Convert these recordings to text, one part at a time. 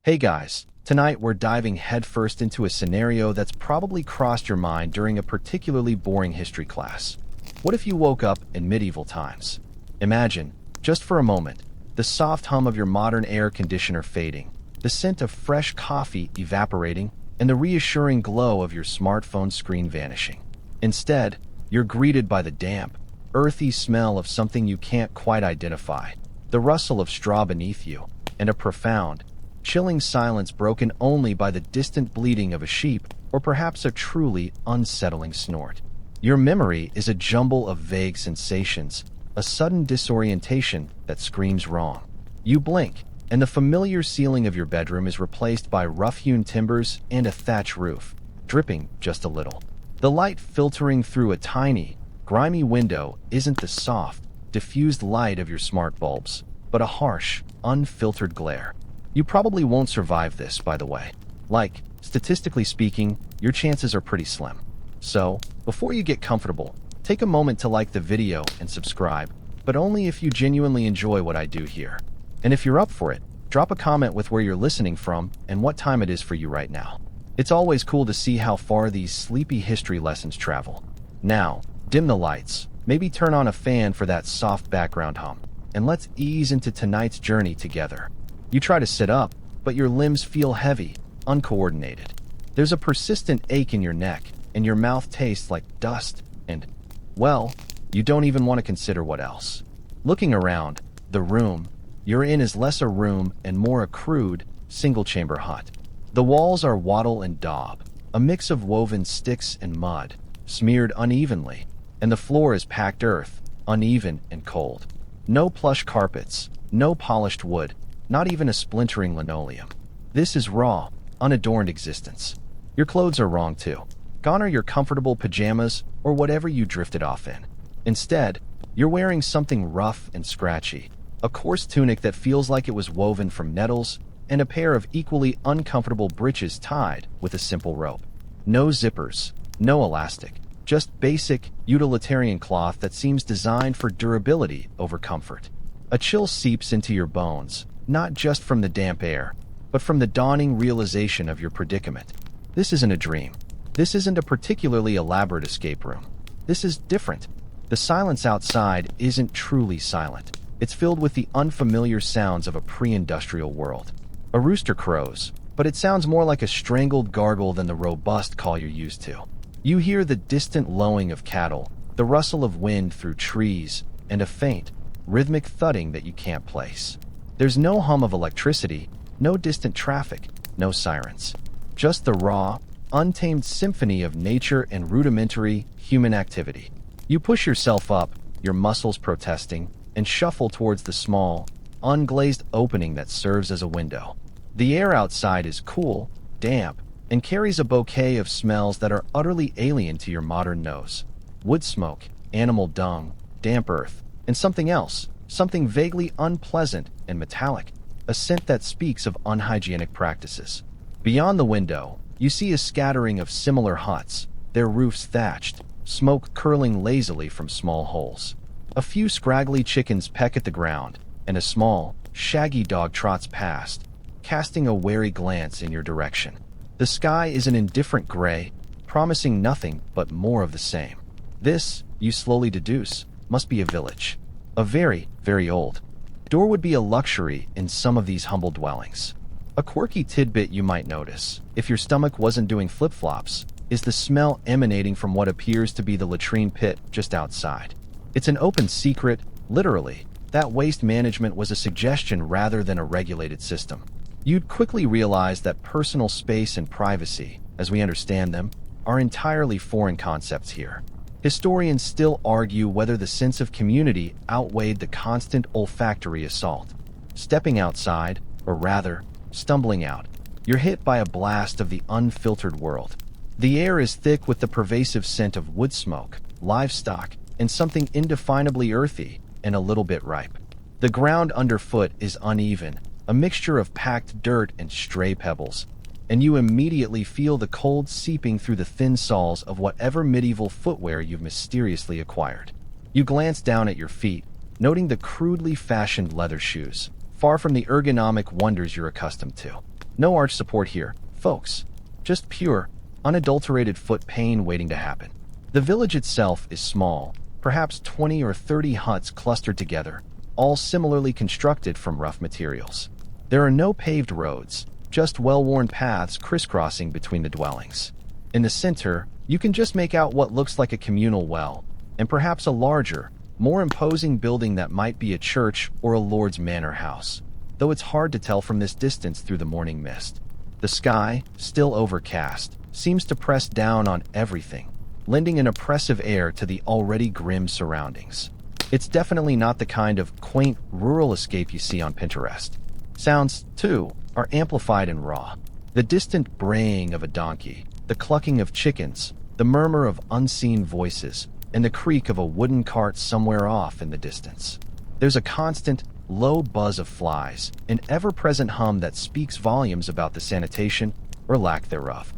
Hey guys, tonight we're diving headfirst into a scenario that's probably crossed your mind during a particularly boring history class. What if you woke up in medieval times? Imagine, just for a moment, the soft hum of your modern air conditioner fading, the scent of fresh coffee evaporating, and the reassuring glow of your smartphone screen vanishing. Instead, you're greeted by the damp, earthy smell of something you can't quite identify, the rustle of straw beneath you, and a profound, chilling silence broken only by the distant bleating of a sheep or perhaps a truly unsettling snort. Your memory is a jumble of vague sensations, a sudden disorientation that screams wrong. You blink, and the familiar ceiling of your bedroom is replaced by rough-hewn timbers and a thatch roof, dripping just a little. The light filtering through a tiny, grimy window isn't the soft, diffused light of your smart bulbs, but a harsh, unfiltered glare. You probably won't survive this, by the way. Statistically speaking, your chances are pretty slim. So, before you get comfortable, take a moment to like the video and subscribe, but only if you genuinely enjoy what I do here. And if you're up for it, drop a comment with where you're listening from and what time it is for you right now. It's always cool to see how far these sleepy history lessons travel. Now, dim the lights, maybe turn on a fan for that soft background hum, and let's ease into tonight's journey together. You try to sit up, but your limbs feel heavy, uncoordinated. There's a persistent ache in your neck, and your mouth tastes like dust, and, well, you don't even want to consider what else. Looking around, the room you're in is less a room and more a crude, single-chamber hut. The walls are wattle and daub, a mix of woven sticks and mud, smeared unevenly, and the floor is packed earth, uneven and cold. No plush carpets, no polished wood, not even a splintering linoleum. This is raw, unadorned existence. Your clothes are wrong too. Gone are your comfortable pajamas or whatever you drifted off in. Instead, you're wearing something rough and scratchy, a coarse tunic that feels like it was woven from nettles, and a pair of equally uncomfortable breeches tied with a simple rope. No zippers, no elastic, just basic, utilitarian cloth that seems designed for durability over comfort. A chill seeps into your bones, not just from the damp air, but from the dawning realization of your predicament. This isn't a dream. This isn't a particularly elaborate escape room. This is different. The silence outside isn't truly silent. It's filled with the unfamiliar sounds of a pre-industrial world. A rooster crows, but it sounds more like a strangled gargle than the robust call you're used to. You hear the distant lowing of cattle, the rustle of wind through trees, and a faint, rhythmic thudding that you can't place. There's no hum of electricity, no distant traffic, no sirens. Just the raw, untamed symphony of nature and rudimentary human activity. You push yourself up, your muscles protesting, and shuffle towards the small, unglazed opening that serves as a window. The air outside is cool, damp, and carries a bouquet of smells that are utterly alien to your modern nose. Wood smoke, animal dung, damp earth, and something else, something vaguely unpleasant and metallic, a scent that speaks of unhygienic practices. Beyond the window, you see a scattering of similar huts, their roofs thatched, smoke curling lazily from small holes. A few scraggly chickens peck at the ground, and a small, shaggy dog trots past, casting a wary glance in your direction. The sky is an indifferent gray, promising nothing but more of the same. This, you slowly deduce, must be a village. A very, very old. Door would be a luxury in some of these humble dwellings. A quirky tidbit you might notice, if your stomach wasn't doing flip-flops, is the smell emanating from what appears to be the latrine pit just outside. It's an open secret, literally, that waste management was a suggestion rather than a regulated system. You'd quickly realize that personal space and privacy, as we understand them, are entirely foreign concepts here. Historians still argue whether the sense of community outweighed the constant olfactory assault. Stepping outside, or rather, stumbling out, you're hit by a blast of the unfiltered world. The air is thick with the pervasive scent of wood smoke, livestock, and something indefinably earthy and a little bit ripe. The ground underfoot is uneven, a mixture of packed dirt and stray pebbles, and you immediately feel the cold seeping through the thin soles of whatever medieval footwear you've mysteriously acquired. You glance down at your feet, noting the crudely fashioned leather shoes, far from the ergonomic wonders you're accustomed to. No arch support here, folks. Just pure, unadulterated foot pain waiting to happen. The village itself is small, perhaps 20 or 30 huts clustered together, all similarly constructed from rough materials. There are no paved roads, just well-worn paths crisscrossing between the dwellings. In the center, you can just make out what looks like a communal well, and perhaps a larger, more imposing building that might be a church or a lord's manor house, though it's hard to tell from this distance through the morning mist. The sky, still overcast, seems to press down on everything, lending an oppressive air to the already grim surroundings. It's definitely not the kind of quaint rural escape you see on Pinterest. Sounds, too, are amplified and raw. The distant braying of a donkey, the clucking of chickens, the murmur of unseen voices, and the creak of a wooden cart somewhere off in the distance. There's a constant, low buzz of flies, an ever-present hum that speaks volumes about the sanitation or lack thereof.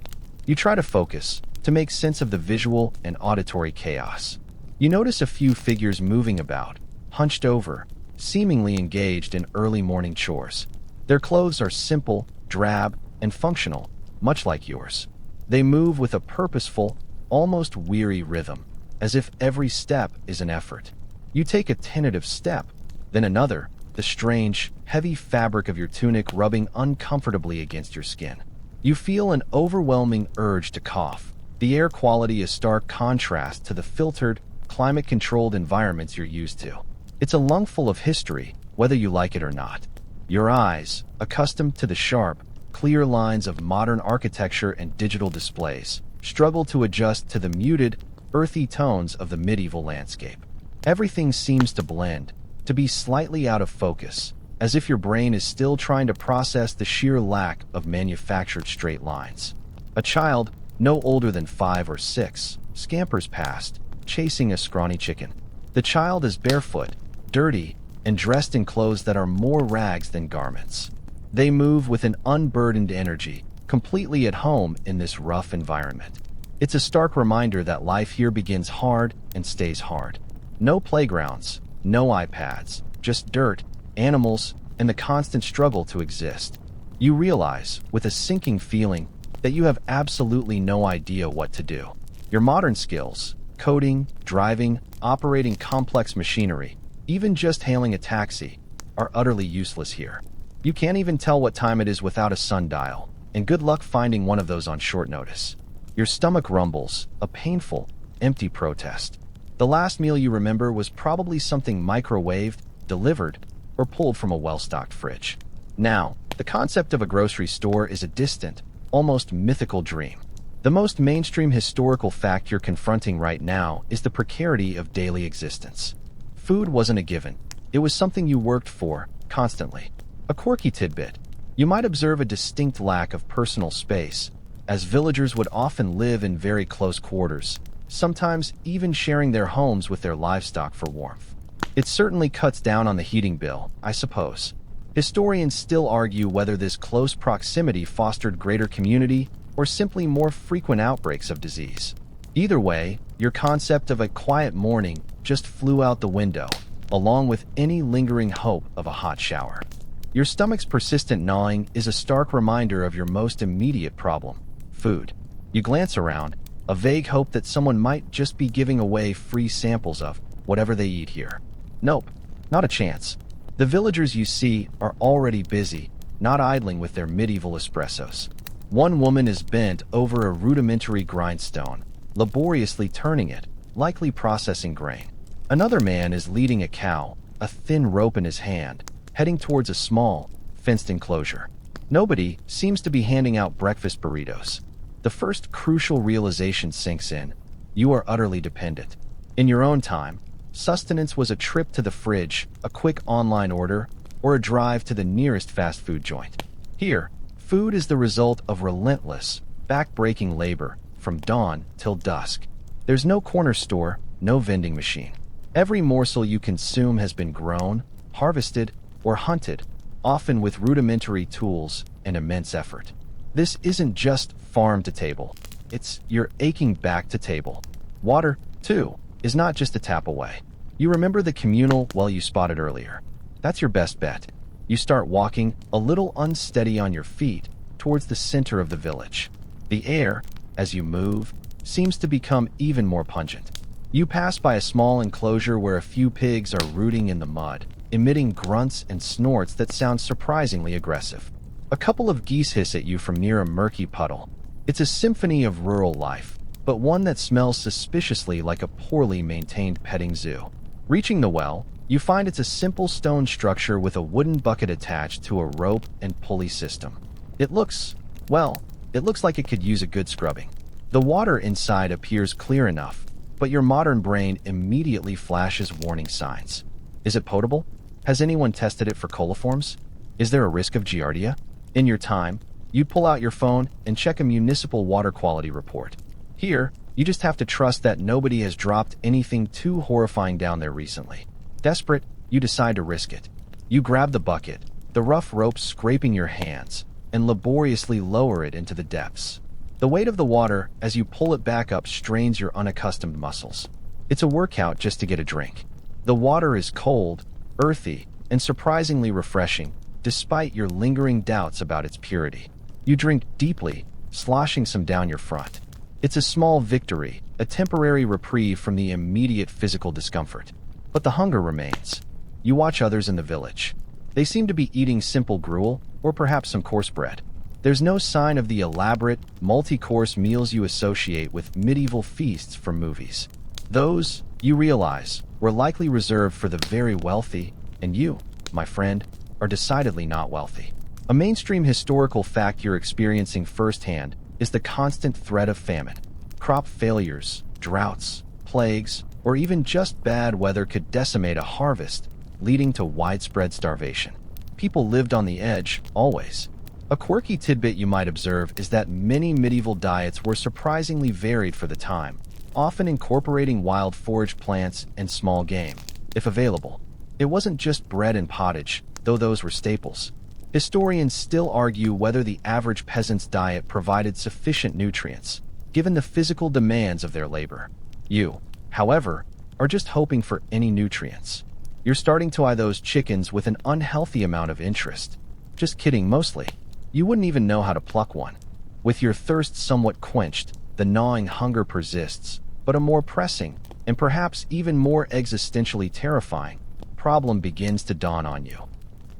You try to focus, to make sense of the visual and auditory chaos. You notice a few figures moving about, hunched over, seemingly engaged in early morning chores. Their clothes are simple, drab, and functional, much like yours. They move with a purposeful, almost weary rhythm, as if every step is an effort. You take a tentative step, then another, the strange, heavy fabric of your tunic rubbing uncomfortably against your skin. You feel an overwhelming urge to cough. The air quality is stark contrast to the filtered, climate-controlled environments you're used to. It's a lungful of history, whether you like it or not. Your eyes, accustomed to the sharp, clear lines of modern architecture and digital displays, struggle to adjust to the muted, earthy tones of the medieval landscape. Everything seems to blend, to be slightly out of focus, as if your brain is still trying to process the sheer lack of manufactured straight lines. A child, no older than 5 or 6, scampers past, chasing a scrawny chicken. The child is barefoot, dirty, and dressed in clothes that are more rags than garments. They move with an unburdened energy, completely at home in this rough environment. It's a stark reminder that life here begins hard and stays hard. No playgrounds, no iPads, just dirt, animals, and the constant struggle to exist. You realize, with a sinking feeling, that you have absolutely no idea what to do. Your modern skills, coding, driving, operating complex machinery, even just hailing a taxi, are utterly useless here. You can't even tell what time it is without a sundial, and good luck finding one of those on short notice. Your stomach rumbles, a painful, empty protest. The last meal you remember was probably something microwaved, delivered, or pulled from a well-stocked fridge. Now, the concept of a grocery store is a distant, almost mythical dream. The most mainstream historical fact you're confronting right now is the precarity of daily existence. Food wasn't a given. It was something you worked for, constantly. A quirky tidbit. You might observe a distinct lack of personal space, as villagers would often live in very close quarters, sometimes even sharing their homes with their livestock for warmth. It certainly cuts down on the heating bill, I suppose. Historians still argue whether this close proximity fostered greater community or simply more frequent outbreaks of disease. Either way, your concept of a quiet morning just flew out the window, along with any lingering hope of a hot shower. Your stomach's persistent gnawing is a stark reminder of your most immediate problem: food. You glance around, a vague hope that someone might just be giving away free samples of whatever they eat here. Nope, not a chance. The villagers you see are already busy, not idling with their medieval espressos. One woman is bent over a rudimentary grindstone, laboriously turning it, likely processing grain. Another man is leading a cow, a thin rope in his hand, heading towards a small, fenced enclosure. Nobody seems to be handing out breakfast burritos. The first crucial realization sinks in: you are utterly dependent. In your own time, sustenance was a trip to the fridge, a quick online order, or a drive to the nearest fast food joint. Here, food is the result of relentless, back-breaking labor from dawn till dusk. There's no corner store, no vending machine. Every morsel you consume has been grown, harvested, or hunted, often with rudimentary tools and immense effort. This isn't just farm to table. It's your aching back to table. Water, too, is not just a tap away. You remember the communal well you spotted earlier. That's your best bet. You start walking, a little unsteady on your feet, towards the center of the village. The air, as you move, seems to become even more pungent. You pass by a small enclosure where a few pigs are rooting in the mud, emitting grunts and snorts that sound surprisingly aggressive. A couple of geese hiss at you from near a murky puddle. It's a symphony of rural life, but one that smells suspiciously like a poorly maintained petting zoo. Reaching the well, you find it's a simple stone structure with a wooden bucket attached to a rope and pulley system. It looks like it could use a good scrubbing. The water inside appears clear enough, but your modern brain immediately flashes warning signs. Is it potable? Has anyone tested it for coliforms? Is there a risk of giardia? In your time, you'd pull out your phone and check a municipal water quality report. Here, you just have to trust that nobody has dropped anything too horrifying down there recently. Desperate, you decide to risk it. You grab the bucket, the rough rope scraping your hands, and laboriously lower it into the depths. The weight of the water as you pull it back up strains your unaccustomed muscles. It's a workout just to get a drink. The water is cold, earthy, and surprisingly refreshing, despite your lingering doubts about its purity. You drink deeply, sloshing some down your front. It's a small victory, a temporary reprieve from the immediate physical discomfort. But the hunger remains. You watch others in the village. They seem to be eating simple gruel, or perhaps some coarse bread. There's no sign of the elaborate, multi-course meals you associate with medieval feasts from movies. Those, you realize, were likely reserved for the very wealthy, and you, my friend, are decidedly not wealthy. A mainstream historical fact you're experiencing firsthand is the constant threat of famine. Crop failures, droughts, plagues, or even just bad weather could decimate a harvest, leading to widespread starvation. People lived on the edge, always. A quirky tidbit you might observe is that many medieval diets were surprisingly varied for the time, often incorporating wild forage plants and small game, if available. It wasn't just bread and pottage, though those were staples. Historians still argue whether the average peasant's diet provided sufficient nutrients, given the physical demands of their labor. You, however, are just hoping for any nutrients. You're starting to eye those chickens with an unhealthy amount of interest. Just kidding, mostly. You wouldn't even know how to pluck one. With your thirst somewhat quenched, the gnawing hunger persists, but a more pressing, and perhaps even more existentially terrifying, problem begins to dawn on you.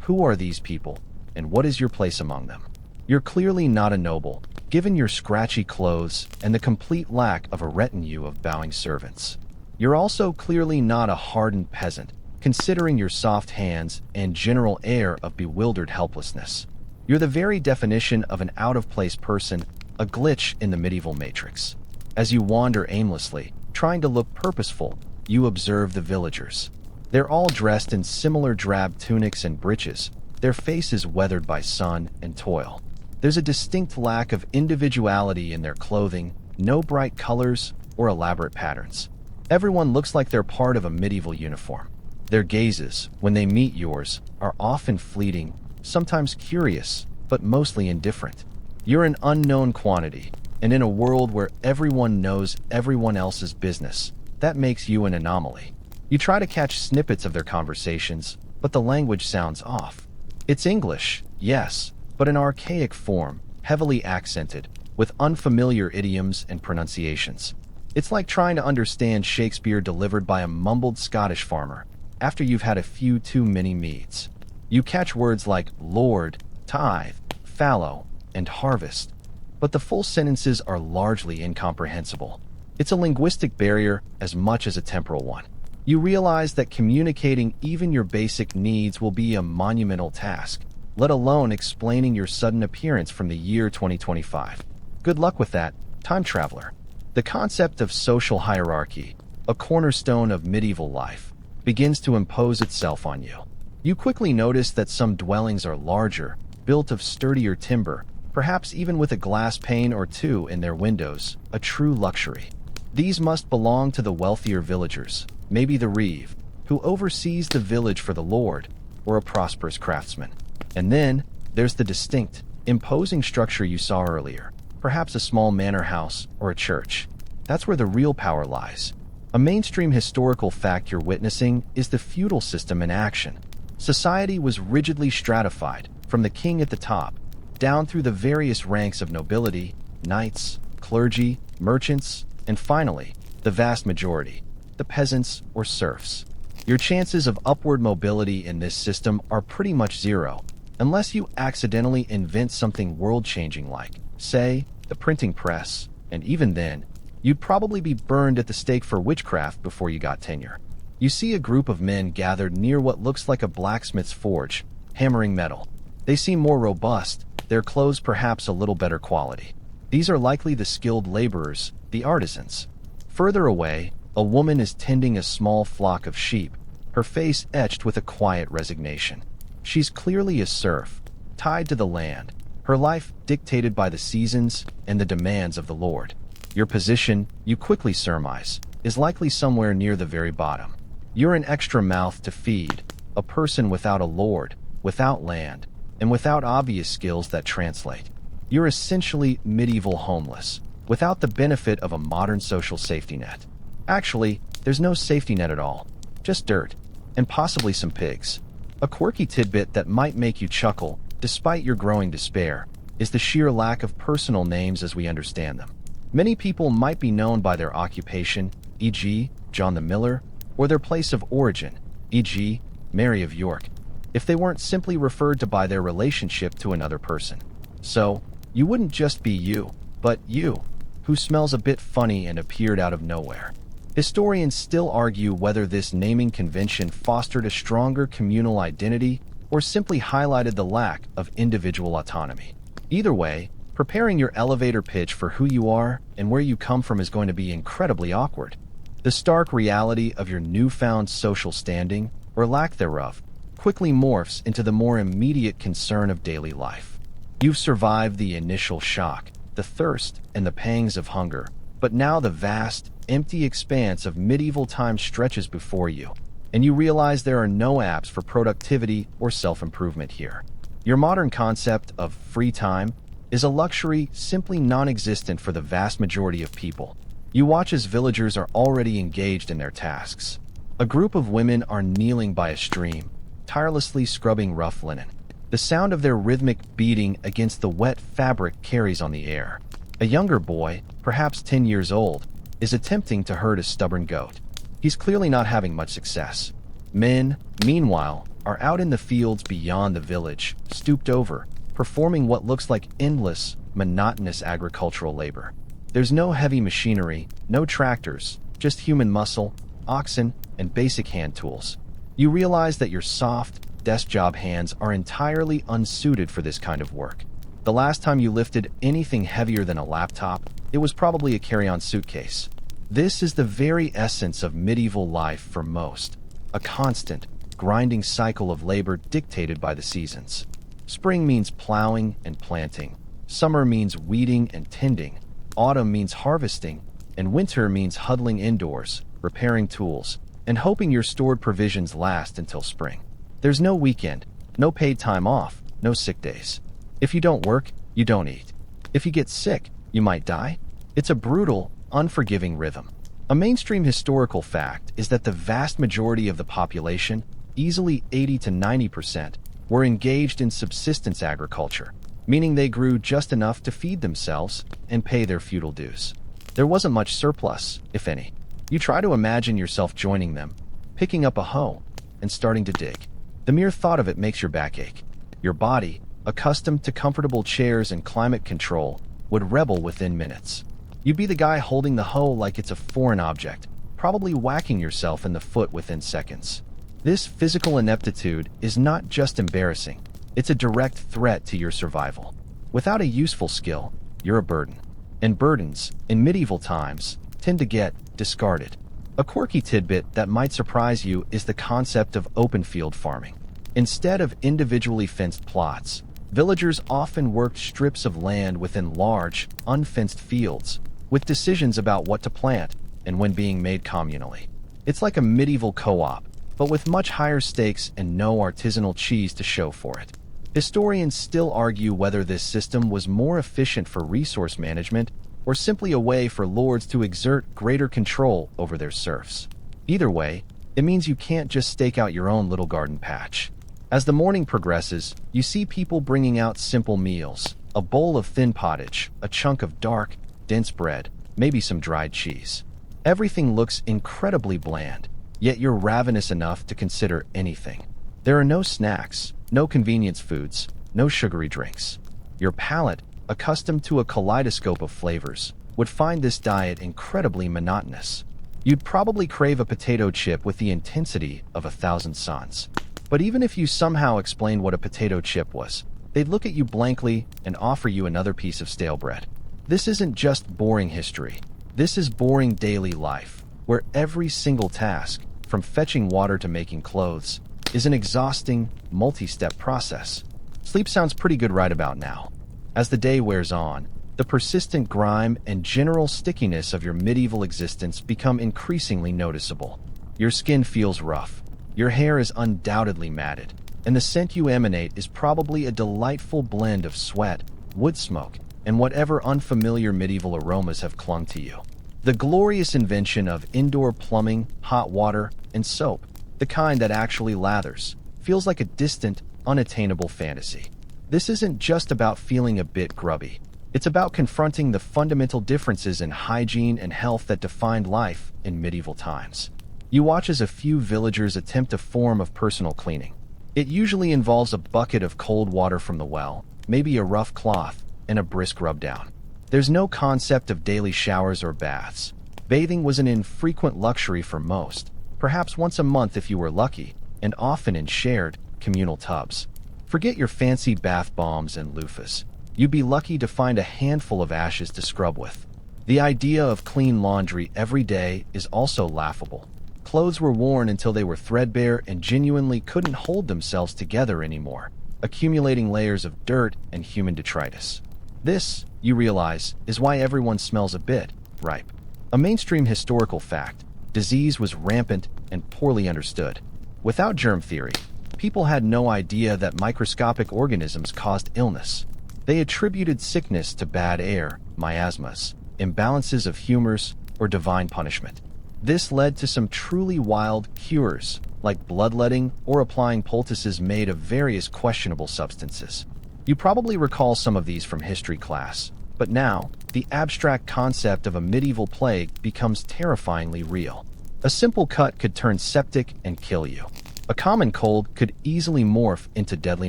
Who are these people, and what is your place among them? You're clearly not a noble, given your scratchy clothes and the complete lack of a retinue of bowing servants. You're also clearly not a hardened peasant, considering your soft hands and general air of bewildered helplessness. You're the very definition of an out-of-place person, a glitch in the medieval matrix. As you wander aimlessly, trying to look purposeful, you observe the villagers. They're all dressed in similar drab tunics and breeches, their faces weathered by sun and toil. There's a distinct lack of individuality in their clothing, no bright colors or elaborate patterns. Everyone looks like they're part of a medieval uniform. Their gazes, when they meet yours, are often fleeting, sometimes curious, but mostly indifferent. You're an unknown quantity, and in a world where everyone knows everyone else's business, that makes you an anomaly. You try to catch snippets of their conversations, but the language sounds off. It's English, yes, but an archaic form, heavily accented, with unfamiliar idioms and pronunciations. It's like trying to understand Shakespeare delivered by a mumbled Scottish farmer after you've had a few too many meads. You catch words like lord, tithe, fallow, and harvest, but the full sentences are largely incomprehensible. It's a linguistic barrier as much as a temporal one. You realize that communicating even your basic needs will be a monumental task, let alone explaining your sudden appearance from the year 2025. Good luck with that, time traveler. The concept of social hierarchy, a cornerstone of medieval life, begins to impose itself on you. You quickly notice that some dwellings are larger, built of sturdier timber, perhaps even with a glass pane or two in their windows, a true luxury. These must belong to the wealthier villagers, maybe the reeve, who oversees the village for the lord, or a prosperous craftsman. And then, there's the distinct, imposing structure you saw earlier, perhaps a small manor house or a church. That's where the real power lies. A mainstream historical fact you're witnessing is the feudal system in action. Society was rigidly stratified, from the king at the top, down through the various ranks of nobility, knights, clergy, merchants, and finally, the vast majority, the peasants or serfs. Your chances of upward mobility in this system are pretty much zero, unless you accidentally invent something world-changing like, say, the printing press, and even then, you'd probably be burned at the stake for witchcraft before you got tenure. You see a group of men gathered near what looks like a blacksmith's forge, hammering metal. They seem more robust, their clothes perhaps a little better quality. These are likely the skilled laborers, the artisans. Further away, a woman is tending a small flock of sheep, her face etched with a quiet resignation. She's clearly a serf, tied to the land, her life dictated by the seasons and the demands of the Lord. Your position, you quickly surmise, is likely somewhere near the very bottom. You're an extra mouth to feed, a person without a lord, without land, and without obvious skills that translate. You're essentially medieval homeless, without the benefit of a modern social safety net. Actually, there's no safety net at all, just dirt, and possibly some pigs. A quirky tidbit that might make you chuckle, despite your growing despair, is the sheer lack of personal names as we understand them. Many people might be known by their occupation, e.g., John the Miller, or their place of origin, e.g., Mary of York, if they weren't simply referred to by their relationship to another person. So, you wouldn't just be you, but you, who smells a bit funny and appeared out of nowhere. Historians still argue whether this naming convention fostered a stronger communal identity or simply highlighted the lack of individual autonomy. Either way, preparing your elevator pitch for who you are and where you come from is going to be incredibly awkward. The stark reality of your newfound social standing, or lack thereof, quickly morphs into the more immediate concern of daily life. You've survived the initial shock, the thirst, and the pangs of hunger, but now the vast, empty expanse of medieval time stretches before you, and you realize there are no apps for productivity or self-improvement here. Your modern concept of free time is a luxury simply non-existent for the vast majority of people. You watch as villagers are already engaged in their tasks. A group of women are kneeling by a stream, tirelessly scrubbing rough linen. The sound of their rhythmic beating against the wet fabric carries on the air. A younger boy, perhaps 10 years old, is attempting to herd a stubborn goat. He's clearly not having much success. Men, meanwhile, are out in the fields beyond the village, stooped over, performing what looks like endless, monotonous agricultural labor. There's no heavy machinery, no tractors, just human muscle, oxen, and basic hand tools. You realize that your soft, desk job hands are entirely unsuited for this kind of work. The last time you lifted anything heavier than a laptop, it was probably a carry-on suitcase. This is the very essence of medieval life for most, a constant, grinding cycle of labor dictated by the seasons. Spring means plowing and planting, summer means weeding and tending, autumn means harvesting, and winter means huddling indoors, repairing tools, and hoping your stored provisions last until spring. There's no weekend, no paid time off, no sick days. If you don't work, you don't eat. If you get sick, you might die. It's a brutal, unforgiving rhythm. A mainstream historical fact is that the vast majority of the population, easily 80 to 90%, were engaged in subsistence agriculture, meaning they grew just enough to feed themselves and pay their feudal dues. There wasn't much surplus, if any. You try to imagine yourself joining them, picking up a hoe, and starting to dig. The mere thought of it makes your back ache. Your body, accustomed to comfortable chairs and climate control, would rebel within minutes. You'd be the guy holding the hoe like it's a foreign object, probably whacking yourself in the foot within seconds. This physical ineptitude is not just embarrassing, it's a direct threat to your survival. Without a useful skill, you're a burden. And burdens, in medieval times, tend to get discarded. A quirky tidbit that might surprise you is the concept of open field farming. Instead of individually fenced plots, villagers often worked strips of land within large, unfenced fields, with decisions about what to plant and when being made communally. It's like a medieval co-op, but with much higher stakes and no artisanal cheese to show for it. Historians still argue whether this system was more efficient for resource management or simply a way for lords to exert greater control over their serfs. Either way, it means you can't just stake out your own little garden patch. As the morning progresses, you see people bringing out simple meals, A bowl of thin pottage, a chunk of dark, dense bread, maybe some dried cheese. Everything looks incredibly bland, yet you're ravenous enough to consider anything. There are no snacks, no convenience foods, no sugary drinks. Your palate, accustomed to a kaleidoscope of flavors, would find this diet incredibly monotonous. You'd probably crave a potato chip with the intensity of 1,000 suns. But even if you somehow explained what a potato chip was, they'd look at you blankly and offer you another piece of stale bread. This isn't just boring history. This is boring daily life, where every single task, from fetching water to making clothes, is an exhausting, multi-step process. Sleep sounds pretty good right about now. As the day wears on, the persistent grime and general stickiness of your medieval existence become increasingly noticeable. Your skin feels rough, your hair is undoubtedly matted, and the scent you emanate is probably a delightful blend of sweat, wood smoke, and whatever unfamiliar medieval aromas have clung to you. The glorious invention of indoor plumbing, hot water, and soap, the kind that actually lathers, feels like a distant, unattainable fantasy. This isn't just about feeling a bit grubby. It's about confronting the fundamental differences in hygiene and health that defined life in medieval times. You watch as a few villagers attempt a form of personal cleaning. It usually involves a bucket of cold water from the well, maybe a rough cloth, and a brisk rub-down. There's no concept of daily showers or baths. Bathing was an infrequent luxury for most, perhaps once a month if you were lucky, and often in shared, communal tubs. Forget your fancy bath bombs and loofahs. You'd be lucky to find a handful of ashes to scrub with. The idea of clean laundry every day is also laughable. Clothes were worn until they were threadbare and genuinely couldn't hold themselves together anymore, accumulating layers of dirt and human detritus. This, you realize, is why everyone smells a bit ripe. A mainstream historical fact, disease was rampant and poorly understood. Without germ theory, people had no idea that microscopic organisms caused illness. They attributed sickness to bad air, miasmas, imbalances of humors, or divine punishment. This led to some truly wild cures, like bloodletting or applying poultices made of various questionable substances. You probably recall some of these from history class, but now, the abstract concept of a medieval plague becomes terrifyingly real. A simple cut could turn septic and kill you. A common cold could easily morph into deadly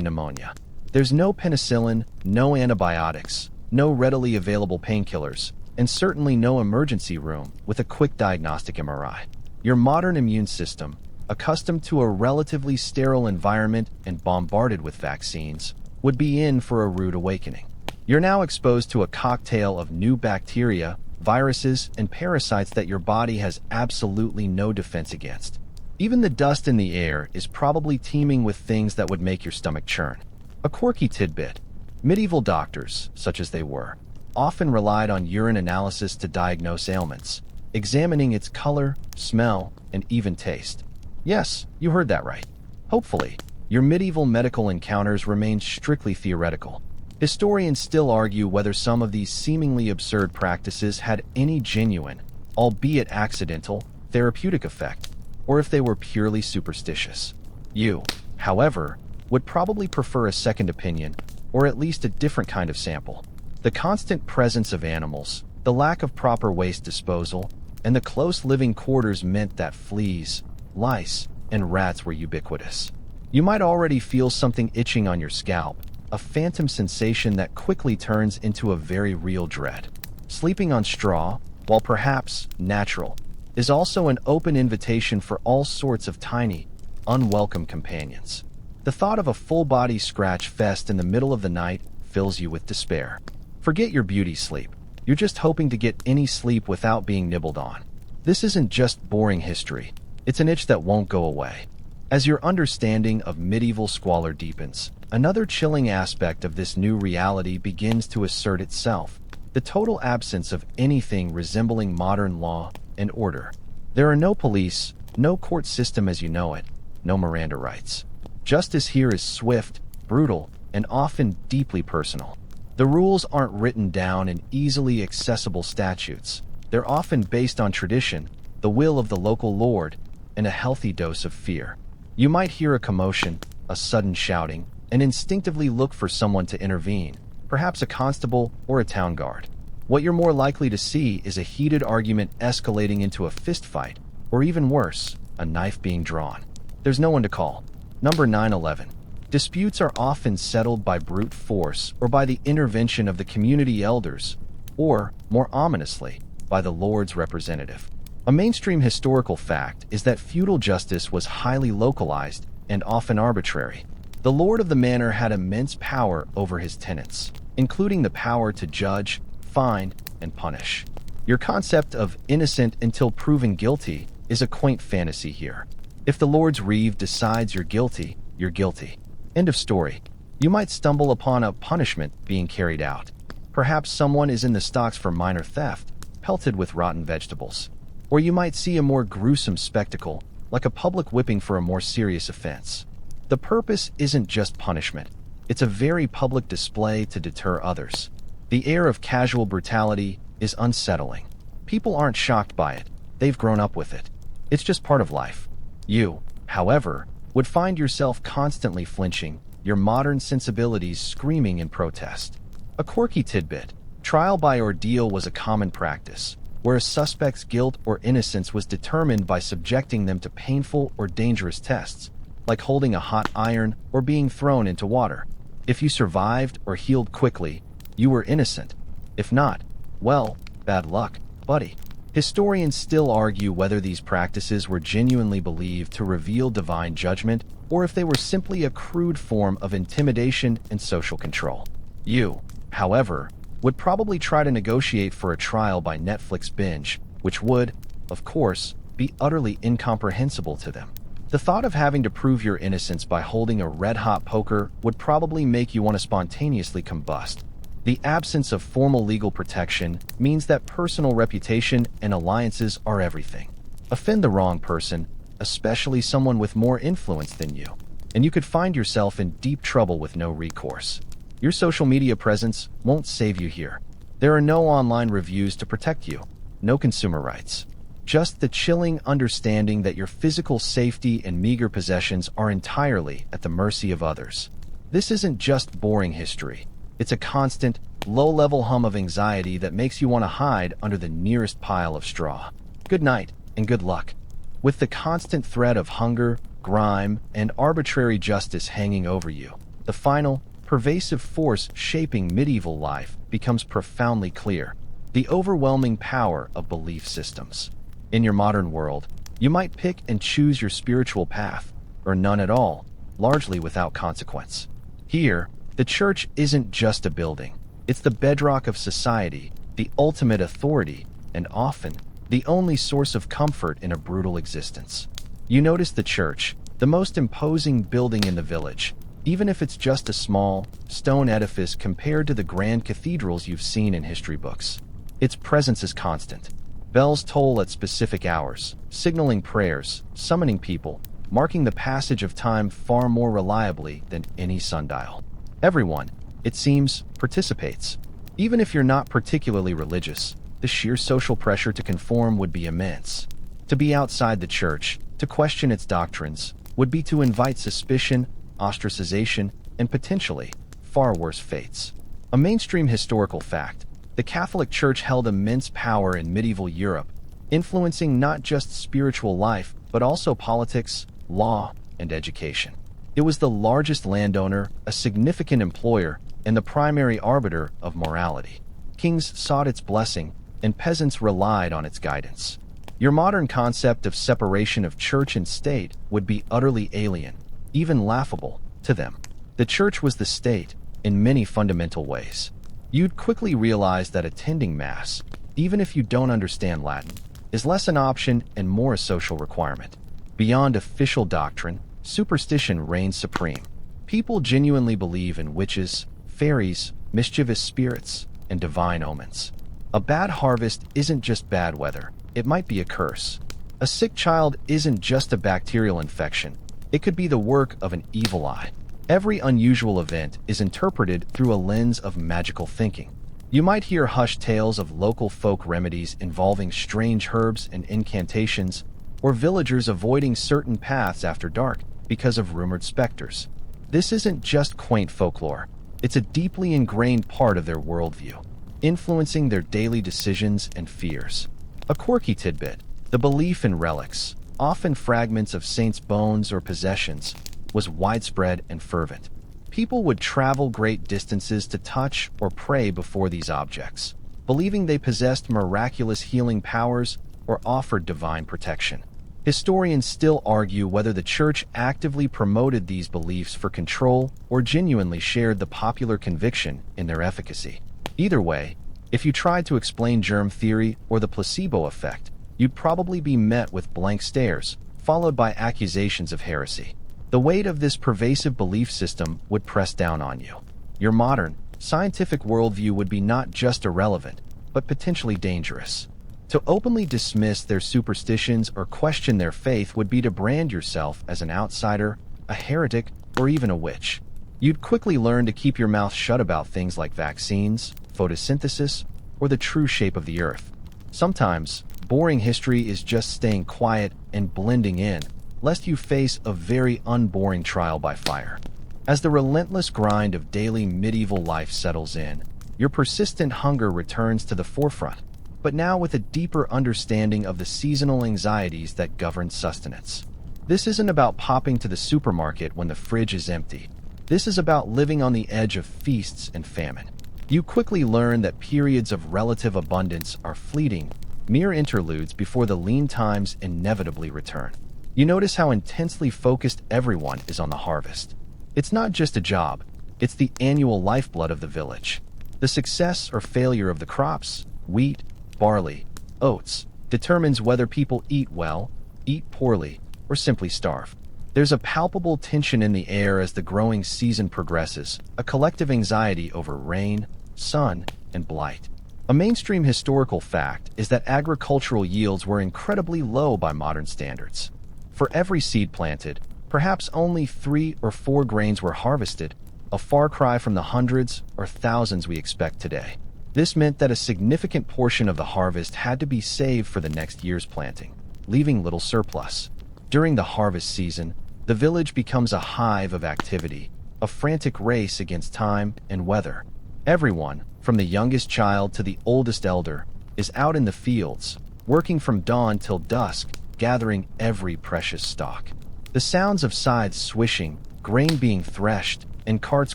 pneumonia. There's no penicillin, no antibiotics, no readily available painkillers, and certainly no emergency room with a quick diagnostic MRI. Your modern immune system, accustomed to a relatively sterile environment and bombarded with vaccines, would be in for a rude awakening. You're now exposed to a cocktail of new bacteria, viruses, and parasites that your body has absolutely no defense against. Even the dust in the air is probably teeming with things that would make your stomach churn. A quirky tidbit: medieval doctors, such as they were, often relied on urine analysis to diagnose ailments, examining its color, smell, and even taste. Yes, you heard that right. Hopefully, your medieval medical encounters remain strictly theoretical. Historians still argue whether some of these seemingly absurd practices had any genuine, albeit accidental, therapeutic effect, or if they were purely superstitious. You, however, would probably prefer a second opinion, or at least a different kind of sample. The constant presence of animals, the lack of proper waste disposal, and the close living quarters meant that fleas, lice, and rats were ubiquitous. You might already feel something itching on your scalp, a phantom sensation that quickly turns into a very real dread. Sleeping on straw, while perhaps natural, is also an open invitation for all sorts of tiny, unwelcome companions. The thought of a full-body scratch fest in the middle of the night fills you with despair. Forget your beauty sleep. You're just hoping to get any sleep without being nibbled on. This isn't just boring history. It's an itch that won't go away. As your understanding of medieval squalor deepens, another chilling aspect of this new reality begins to assert itself: the total absence of anything resembling modern law and order. There are no police, no court system as you know it, no Miranda rights. Justice here is swift, brutal, and often deeply personal. The rules aren't written down in easily accessible statutes. They're often based on tradition, the will of the local lord, and a healthy dose of fear. You might hear a commotion, a sudden shouting, and instinctively look for someone to intervene, perhaps a constable or a town guard. What you're more likely to see is a heated argument escalating into a fist fight, or even worse, a knife being drawn. There's no one to call. Number 911. Disputes are often settled by brute force or by the intervention of the community elders, or, more ominously, by the Lord's representative. A mainstream historical fact is that feudal justice was highly localized and often arbitrary. The lord of the manor had immense power over his tenants, including the power to judge, fine, and punish. Your concept of innocent until proven guilty is a quaint fantasy here. If the Lord's Reeve decides you're guilty, you're guilty. End of story. You might stumble upon a punishment being carried out. Perhaps someone is in the stocks for minor theft, pelted with rotten vegetables. Or you might see a more gruesome spectacle, like a public whipping for a more serious offense. The purpose isn't just punishment. It's a very public display to deter others. The air of casual brutality is unsettling. People aren't shocked by it. They've grown up with it. It's just part of life. You, however, would find yourself constantly flinching, your modern sensibilities screaming in protest. A quirky tidbit: trial by ordeal was a common practice, where a suspect's guilt or innocence was determined by subjecting them to painful or dangerous tests, like holding a hot iron or being thrown into water. If you survived or healed quickly, you were innocent. If not, well, bad luck, buddy. Historians still argue whether these practices were genuinely believed to reveal divine judgment or if they were simply a crude form of intimidation and social control. You, however, would probably try to negotiate for a trial by Netflix binge, which would, of course, be utterly incomprehensible to them. The thought of having to prove your innocence by holding a red-hot poker would probably make you want to spontaneously combust. The absence of formal legal protection means that personal reputation and alliances are everything. Offend the wrong person, especially someone with more influence than you, and you could find yourself in deep trouble with no recourse. Your social media presence won't save you here. There are no online reviews to protect you, no consumer rights. Just the chilling understanding that your physical safety and meager possessions are entirely at the mercy of others. This isn't just boring history. It's a constant, low-level hum of anxiety that makes you want to hide under the nearest pile of straw. Good night, and good luck. With the constant threat of hunger, grime, and arbitrary justice hanging over you, the final, pervasive force shaping medieval life becomes profoundly clear: the overwhelming power of belief systems. In your modern world, you might pick and choose your spiritual path, or none at all, largely without consequence. Here, the church isn't just a building. It's the bedrock of society, the ultimate authority, and often, the only source of comfort in a brutal existence. You notice the church, the most imposing building in the village, even if it's just a small, stone edifice compared to the grand cathedrals you've seen in history books. Its presence is constant. Bells toll at specific hours, signaling prayers, summoning people, marking the passage of time far more reliably than any sundial. Everyone, it seems, participates. Even if you're not particularly religious, the sheer social pressure to conform would be immense. To be outside the church, to question its doctrines, would be to invite suspicion, ostracization, and potentially far worse fates. A mainstream historical fact: the Catholic Church held immense power in medieval Europe, influencing not just spiritual life, but also politics, law, and education. It was the largest landowner, a significant employer, and the primary arbiter of morality. Kings sought its blessing, and peasants relied on its guidance. Your modern concept of separation of church and state would be utterly alien, even laughable, to them. The church was the state, in many fundamental ways. You'd quickly realize that attending Mass, even if you don't understand Latin, is less an option and more a social requirement. Beyond official doctrine, superstition reigns supreme. People genuinely believe in witches, fairies, mischievous spirits, and divine omens. A bad harvest isn't just bad weather, it might be a curse. A sick child isn't just a bacterial infection, it could be the work of an evil eye. Every unusual event is interpreted through a lens of magical thinking. You might hear hushed tales of local folk remedies involving strange herbs and incantations, or villagers avoiding certain paths after dark because of rumored specters. This isn't just quaint folklore. It's a deeply ingrained part of their worldview, influencing their daily decisions and fears. A quirky tidbit: the belief in relics, often fragments of saints' bones or possessions, was widespread and fervent. People would travel great distances to touch or pray before these objects, believing they possessed miraculous healing powers or offered divine protection. Historians still argue whether the church actively promoted these beliefs for control or genuinely shared the popular conviction in their efficacy. Either way, if you tried to explain germ theory or the placebo effect, you'd probably be met with blank stares, followed by accusations of heresy. The weight of this pervasive belief system would press down on you. Your modern, scientific worldview would be not just irrelevant, but potentially dangerous. To openly dismiss their superstitions or question their faith would be to brand yourself as an outsider, a heretic, or even a witch. You'd quickly learn to keep your mouth shut about things like vaccines, photosynthesis, or the true shape of the earth. Sometimes, boring history is just staying quiet and blending in, lest you face a very unboring trial by fire. As the relentless grind of daily medieval life settles in, your persistent hunger returns to the forefront, but now with a deeper understanding of the seasonal anxieties that govern sustenance. This isn't about popping to the supermarket when the fridge is empty. This is about living on the edge of feasts and famine. You quickly learn that periods of relative abundance are fleeting, mere interludes before the lean times inevitably return. You notice how intensely focused everyone is on the harvest. It's not just a job, it's the annual lifeblood of the village. The success or failure of the crops, wheat, barley, oats, determines whether people eat well, eat poorly, or simply starve. There's a palpable tension in the air as the growing season progresses, a collective anxiety over rain, sun, and blight. A mainstream historical fact is that agricultural yields were incredibly low by modern standards. For every seed planted, perhaps only 3 or 4 grains were harvested, a far cry from the hundreds or thousands we expect today. This meant that a significant portion of the harvest had to be saved for the next year's planting, leaving little surplus. During the harvest season, the village becomes a hive of activity, a frantic race against time and weather. Everyone, from the youngest child to the oldest elder, is out in the fields, working from dawn till dusk, gathering every precious stalk. The sounds of scythes swishing, grain being threshed, and carts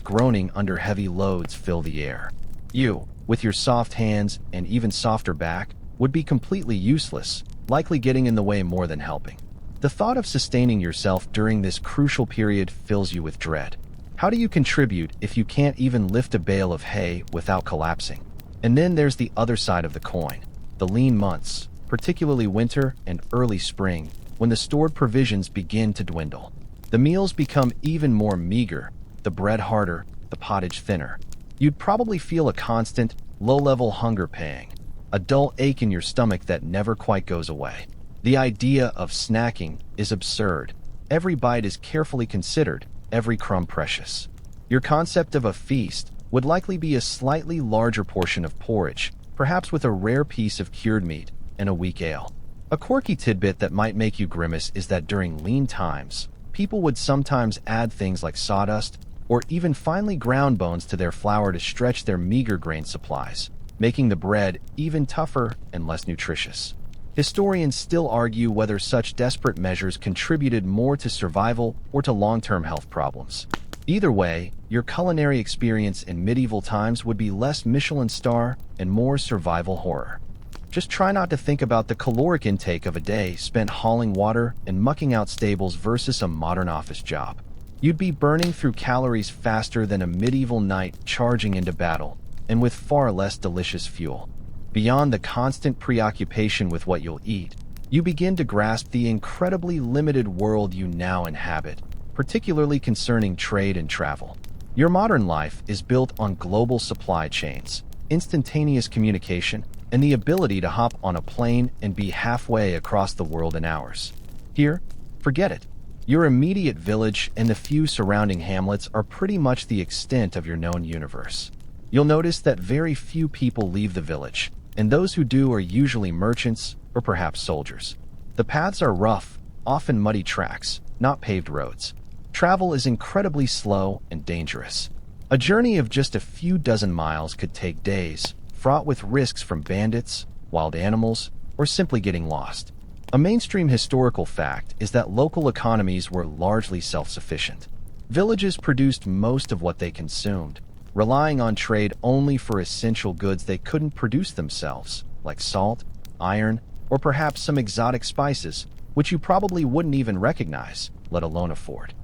groaning under heavy loads fill the air. You, with your soft hands and even softer back, would be completely useless, likely getting in the way more than helping. The thought of sustaining yourself during this crucial period fills you with dread. How do you contribute if you can't even lift a bale of hay without collapsing? And then there's the other side of the coin, the lean months, particularly winter and early spring, when the stored provisions begin to dwindle. The meals become even more meager, the bread harder, the pottage thinner. You'd probably feel a constant, low-level hunger pang, a dull ache in your stomach that never quite goes away. The idea of snacking is absurd. Every bite is carefully considered, every crumb precious. Your concept of a feast would likely be a slightly larger portion of porridge, perhaps with a rare piece of cured meat and a weak ale. A quirky tidbit that might make you grimace is that during lean times, people would sometimes add things like sawdust or even finely ground bones to their flour to stretch their meager grain supplies, making the bread even tougher and less nutritious. Historians still argue whether such desperate measures contributed more to survival or to long-term health problems. Either way, your culinary experience in medieval times would be less Michelin star and more survival horror. Just try not to think about the caloric intake of a day spent hauling water and mucking out stables versus a modern office job. You'd be burning through calories faster than a medieval knight charging into battle, and with far less delicious fuel. Beyond the constant preoccupation with what you'll eat, you begin to grasp the incredibly limited world you now inhabit, particularly concerning trade and travel. Your modern life is built on global supply chains, instantaneous communication, and the ability to hop on a plane and be halfway across the world in hours. Here, forget it. Your immediate village and the few surrounding hamlets are pretty much the extent of your known universe. You'll notice that very few people leave the village, and those who do are usually merchants or perhaps soldiers. The paths are rough, often muddy tracks, not paved roads. Travel is incredibly slow and dangerous. A journey of just a few dozen miles could take days, fraught with risks from bandits, wild animals, or simply getting lost. A mainstream historical fact is that local economies were largely self-sufficient. Villages produced most of what they consumed, relying on trade only for essential goods they couldn't produce themselves, like salt, iron, or perhaps some exotic spices, which you probably wouldn't even recognize, let alone afford.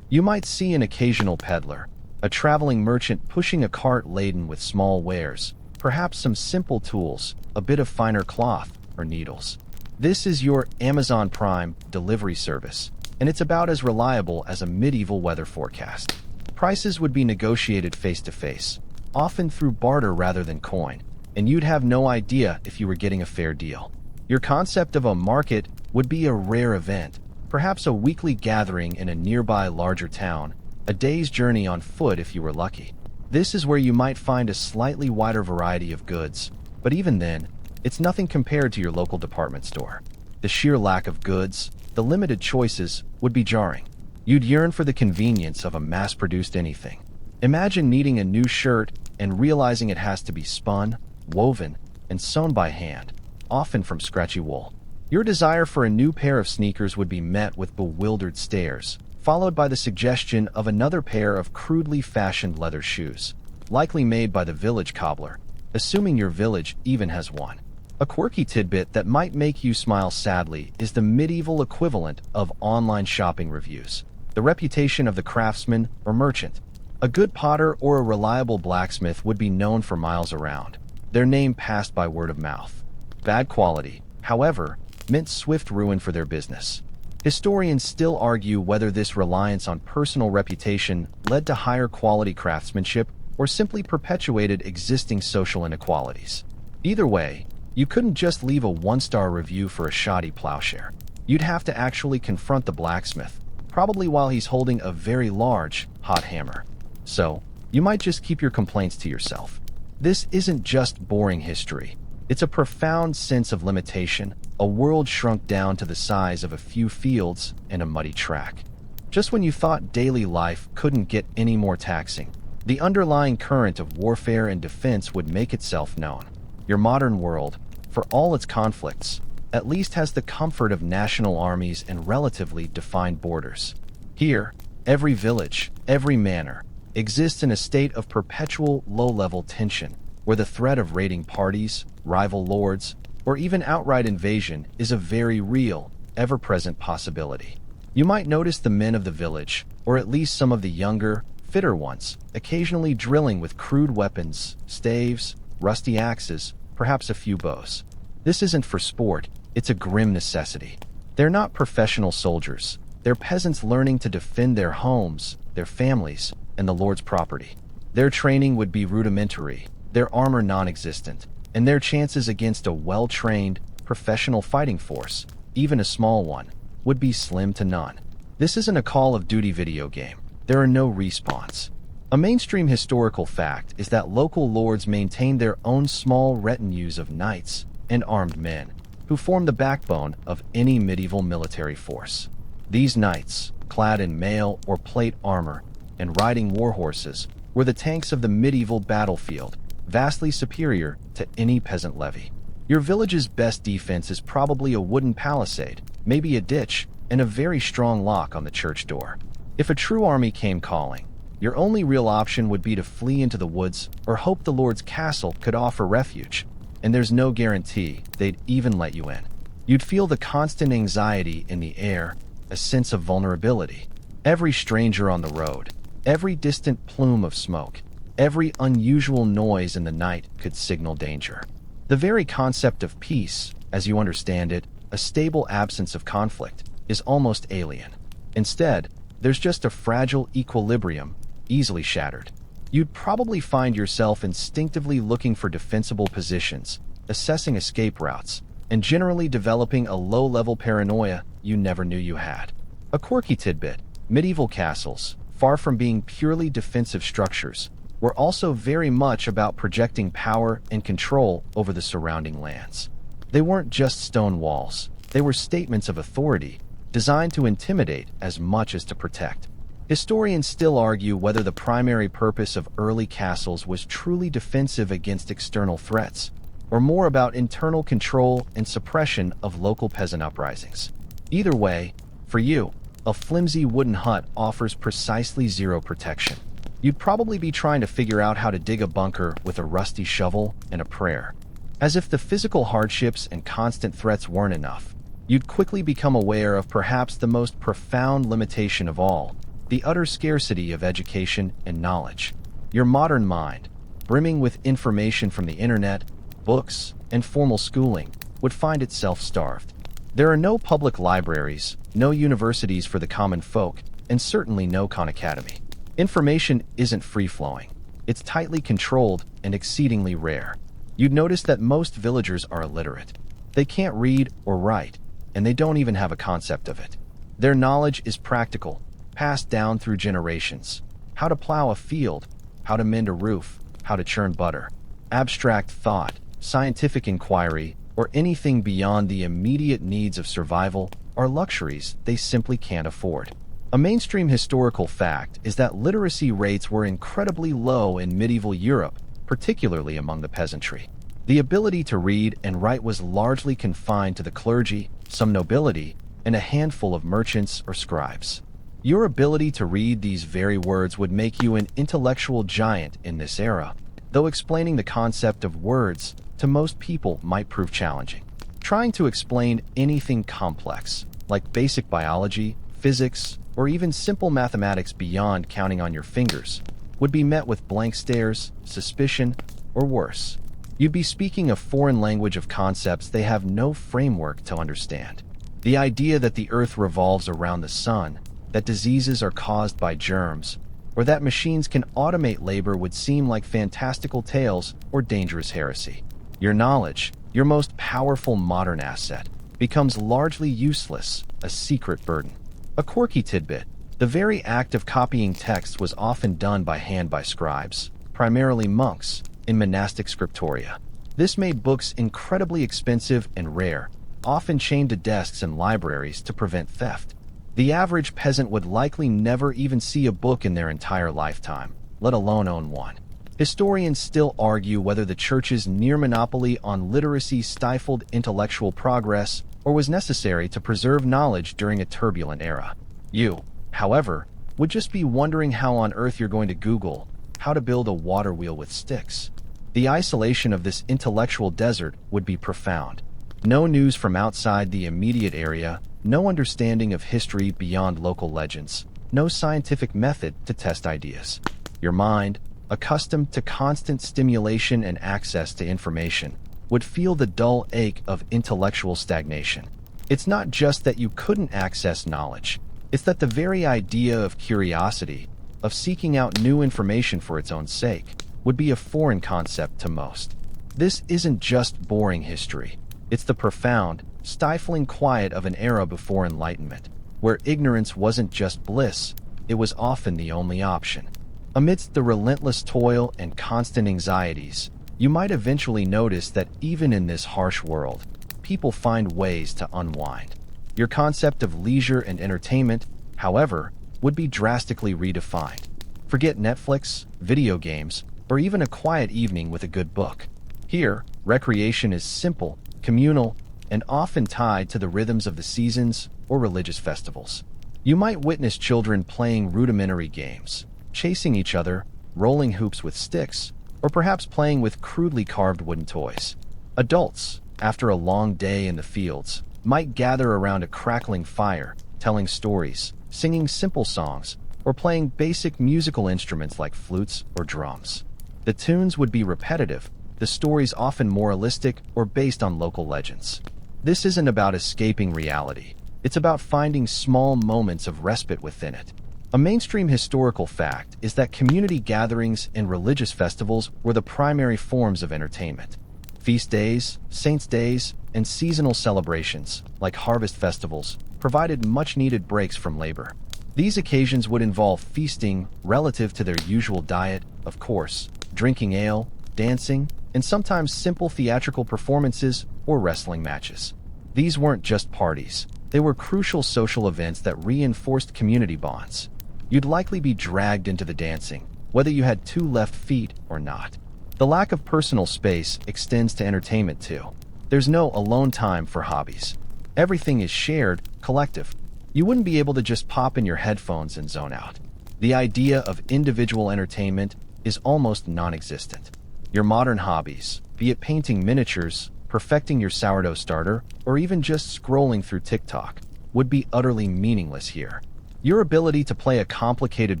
You might see an occasional peddler, a traveling merchant pushing a cart laden with small wares, perhaps some simple tools, a bit of finer cloth, or needles. This is your Amazon Prime delivery service, and it's about as reliable as a medieval weather forecast. Prices would be negotiated face-to-face, often through barter rather than coin, and you'd have no idea if you were getting a fair deal. Your concept of a market would be a rare event, perhaps a weekly gathering in a nearby larger town, a day's journey on foot if you were lucky. This is where you might find a slightly wider variety of goods, but even then, it's nothing compared to your local department store. The sheer lack of goods, the limited choices, would be jarring. You'd yearn for the convenience of a mass-produced anything. Imagine needing a new shirt and realizing it has to be spun, woven, and sewn by hand, often from scratchy wool. Your desire for a new pair of sneakers would be met with bewildered stares, followed by the suggestion of another pair of crudely fashioned leather shoes, likely made by the village cobbler, assuming your village even has one. A quirky tidbit that might make you smile sadly is the medieval equivalent of online shopping reviews. The reputation of the craftsman or merchant. A good potter or a reliable blacksmith would be known for miles around, their name passed by word of mouth. Bad quality, however, meant swift ruin for their business. Historians still argue whether this reliance on personal reputation led to higher quality craftsmanship or simply perpetuated existing social inequalities. Either way, you couldn't just leave a one-star review for a shoddy plowshare. You'd have to actually confront the blacksmith, probably while he's holding a very large, hot hammer. So, you might just keep your complaints to yourself. This isn't just boring history. It's a profound sense of limitation, a world shrunk down to the size of a few fields and a muddy track. Just when you thought daily life couldn't get any more taxing, the underlying current of warfare and defense would make itself known. Your modern world, for all its conflicts, at least has the comfort of national armies and relatively defined borders. Here, every village, every manor, exists in a state of perpetual low-level tension, where the threat of raiding parties, rival lords, or even outright invasion is a very real, ever-present possibility. You might notice the men of the village, or at least some of the younger, fitter ones, occasionally drilling with crude weapons, staves, rusty axes, perhaps a few bows. This isn't for sport, it's a grim necessity. They're not professional soldiers. They're peasants learning to defend their homes, their families, and the Lord's property. Their training would be rudimentary, their armor non-existent, and their chances against a well-trained, professional fighting force, even a small one, would be slim to none. This isn't a Call of Duty video game. There are no respawns. A mainstream historical fact is that local lords maintained their own small retinues of knights and armed men, who form the backbone of any medieval military force. These knights, clad in mail or plate armor and riding war horses, were the tanks of the medieval battlefield, vastly superior to any peasant levy. Your village's best defense is probably a wooden palisade, maybe a ditch, and a very strong lock on the church door. If a true army came calling, your only real option would be to flee into the woods or hope the Lord's castle could offer refuge, and there's no guarantee they'd even let you in. You'd feel the constant anxiety in the air, a sense of vulnerability. Every stranger on the road, every distant plume of smoke, every unusual noise in the night could signal danger. The very concept of peace, as you understand it, a stable absence of conflict, is almost alien. Instead, there's just a fragile equilibrium, easily shattered. You'd probably find yourself instinctively looking for defensible positions, assessing escape routes, and generally developing a low-level paranoia you never knew you had. A quirky tidbit: medieval castles, far from being purely defensive structures, were also very much about projecting power and control over the surrounding lands. They weren't just stone walls, they were statements of authority, designed to intimidate as much as to protect. Historians still argue whether the primary purpose of early castles was truly defensive against external threats, or more about internal control and suppression of local peasant uprisings. Either way, for you, a flimsy wooden hut offers precisely zero protection. You'd probably be trying to figure out how to dig a bunker with a rusty shovel and a prayer. As if the physical hardships and constant threats weren't enough, you'd quickly become aware of perhaps the most profound limitation of all, the utter scarcity of education and knowledge. Your modern mind, brimming with information from the internet, books, and formal schooling, would find itself starved. There are no public libraries, no universities for the common folk, and certainly no Khan Academy. Information isn't free-flowing. It's tightly controlled and exceedingly rare. You'd notice that most villagers are illiterate. They can't read or write, and they don't even have a concept of it. Their knowledge is practical, passed down through generations. How to plow a field, how to mend a roof, how to churn butter. Abstract thought, scientific inquiry, or anything beyond the immediate needs of survival are luxuries they simply can't afford. A mainstream historical fact is that literacy rates were incredibly low in medieval Europe, particularly among the peasantry. The ability to read and write was largely confined to the clergy, some nobility, and a handful of merchants or scribes. Your ability to read these very words would make you an intellectual giant in this era, though explaining the concept of words to most people might prove challenging. Trying to explain anything complex, like basic biology, physics, or even simple mathematics beyond counting on your fingers, would be met with blank stares, suspicion, or worse. You'd be speaking a foreign language of concepts they have no framework to understand. The idea that the earth revolves around the sun, that diseases are caused by germs, or that machines can automate labor would seem like fantastical tales or dangerous heresy. Your knowledge, your most powerful modern asset, becomes largely useless, a secret burden. A quirky tidbit: the very act of copying text was often done by hand by scribes, primarily monks, in monastic scriptoria. This made books incredibly expensive and rare, often chained to desks in libraries to prevent theft. The average peasant would likely never even see a book in their entire lifetime, let alone own one. Historians still argue whether the church's near monopoly on literacy stifled intellectual progress or was necessary to preserve knowledge during a turbulent era. You, however, would just be wondering how on earth you're going to Google how to build a water wheel with sticks. The isolation of this intellectual desert would be profound. No news from outside the immediate area, no understanding of history beyond local legends, no scientific method to test ideas. Your mind, accustomed to constant stimulation and access to information, would feel the dull ache of intellectual stagnation. It's not just that you couldn't access knowledge, it's that the very idea of curiosity, of seeking out new information for its own sake, would be a foreign concept to most. This isn't just boring history. It's the profound, stifling quiet of an era before enlightenment, where ignorance wasn't just bliss, it was often the only option. Amidst the relentless toil and constant anxieties, you might eventually notice that even in this harsh world, people find ways to unwind. Your concept of leisure and entertainment, however, would be drastically redefined. Forget Netflix, video games, or even a quiet evening with a good book. Here, recreation is simple, communal, and often tied to the rhythms of the seasons or religious festivals. You might witness children playing rudimentary games, chasing each other, rolling hoops with sticks, or perhaps playing with crudely carved wooden toys. Adults, after a long day in the fields, might gather around a crackling fire, telling stories, singing simple songs, or playing basic musical instruments like flutes or drums. The tunes would be repetitive, the stories often moralistic or based on local legends. This isn't about escaping reality. It's about finding small moments of respite within it. A mainstream historical fact is that community gatherings and religious festivals were the primary forms of entertainment. Feast days, saints' days, and seasonal celebrations, like harvest festivals, provided much-needed breaks from labor. These occasions would involve feasting relative to their usual diet, of course, drinking ale, dancing, and sometimes simple theatrical performances or wrestling matches. These weren't just parties. They were crucial social events that reinforced community bonds. you'd likely be dragged into the dancing, whether you had two left feet or not. The lack of personal space extends to entertainment too. There's no alone time for hobbies. Everything is shared, collective. You wouldn't be able to just pop in your headphones and zone out. The idea of individual entertainment is almost non-existent. Your modern hobbies, be it painting miniatures, perfecting your sourdough starter, or even just scrolling through TikTok, would be utterly meaningless here. Your ability to play a complicated